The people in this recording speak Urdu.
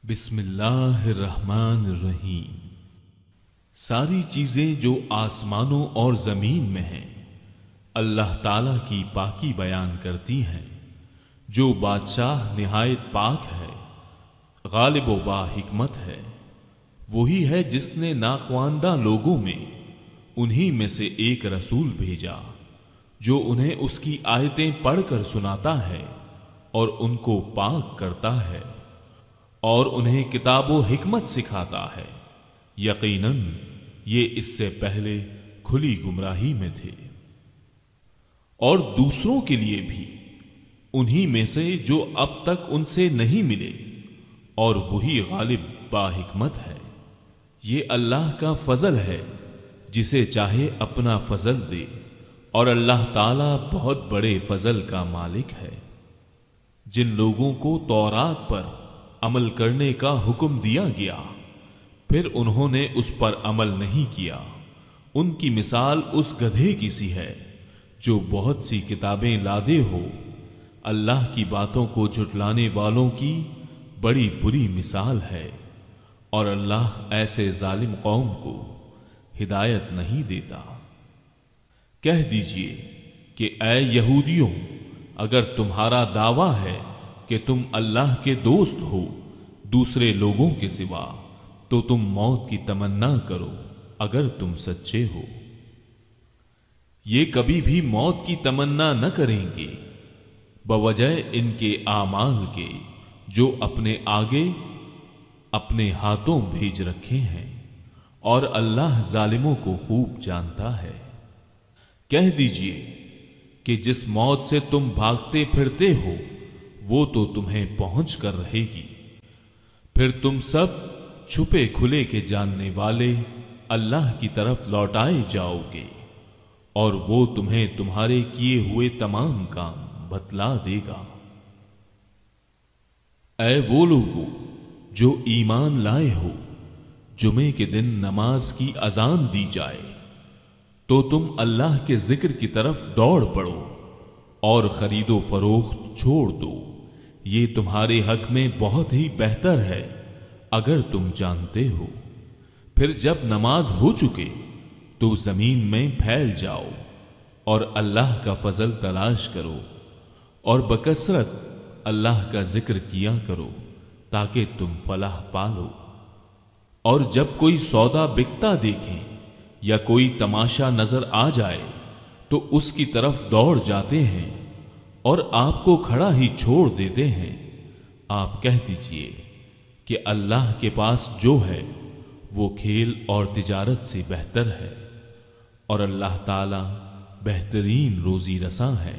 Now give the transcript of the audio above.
بسم اللہ الرحمن الرحیم۔ ساری چیزیں جو آسمانوں اور زمین میں ہیں اللہ تعالیٰ کی پاکی بیان کرتی ہیں۔ جو بادشاہ نہایت پاک ہے، غالب و با حکمت ہے، وہی ہے جس نے ناخواندہ لوگوں میں انہی میں سے ایک رسول بھیجا جو انہیں اس کی آیتیں پڑھ کر سناتا ہے اور ان کو پاک کرتا ہے اور انہیں کتاب و حکمت سکھاتا ہے۔ یقیناً یہ اس سے پہلے کھلی گمراہی میں تھے، اور دوسروں کے لیے بھی انہی میں سے جو اب تک ان سے نہیں ملے، اور وہی غالب با حکمت ہے۔ یہ اللہ کا فضل ہے، جسے چاہے اپنا فضل دے، اور اللہ تعالیٰ بہت بڑے فضل کا مالک ہے۔ جن لوگوں کو تورات پر عمل کرنے کا حکم دیا گیا پھر انہوں نے اس پر عمل نہیں کیا، ان کی مثال اس گدھے کی سی ہے جو بہت سی کتابیں لادے ہو۔ اللہ کی باتوں کو جھٹلانے والوں کی بڑی بری مثال ہے، اور اللہ ایسے ظالم قوم کو ہدایت نہیں دیتا۔ کہہ دیجئے کہ اے یہودیوں، اگر تمہارا دعویٰ ہے کہ تم اللہ کے دوست ہو دوسرے لوگوں کے سوا، تو تم موت کی تمنا کرو اگر تم سچے ہو۔ یہ کبھی بھی موت کی تمنا نہ کریں گے بوجہ ان کے اعمال کے جو اپنے آگے اپنے ہاتھوں بھیج رکھے ہیں، اور اللہ ظالموں کو خوب جانتا ہے۔ کہہ دیجئے کہ جس موت سے تم بھاگتے پھرتے ہو وہ تو تمہیں پہنچ کر رہے گی، پھر تم سب چھپے کھلے کے جاننے والے اللہ کی طرف لوٹائے جاؤ گے، اور وہ تمہیں تمہارے کیے ہوئے تمام کام بتلا دے گا۔ اے وہ لوگو جو ایمان لائے ہو، جمعے کے دن نماز کی اذان دی جائے تو تم اللہ کے ذکر کی طرف دوڑ پڑو اور خرید و فروخت چھوڑ دو، یہ تمہارے حق میں بہت ہی بہتر ہے اگر تم جانتے ہو۔ پھر جب نماز ہو چکے تو زمین میں پھیل جاؤ اور اللہ کا فضل تلاش کرو، اور بکثرت اللہ کا ذکر کیا کرو تاکہ تم فلاح پالو۔ اور جب کوئی سودا بکتا دیکھیں یا کوئی تماشا نظر آ جائے تو اس کی طرف دوڑ جاتے ہیں اور آپ کو کھڑا ہی چھوڑ دیتے ہیں۔ آپ کہہ دیجئے کہ اللہ کے پاس جو ہے وہ کھیل اور تجارت سے بہتر ہے، اور اللہ تعالی بہترین روزی رساں ہے۔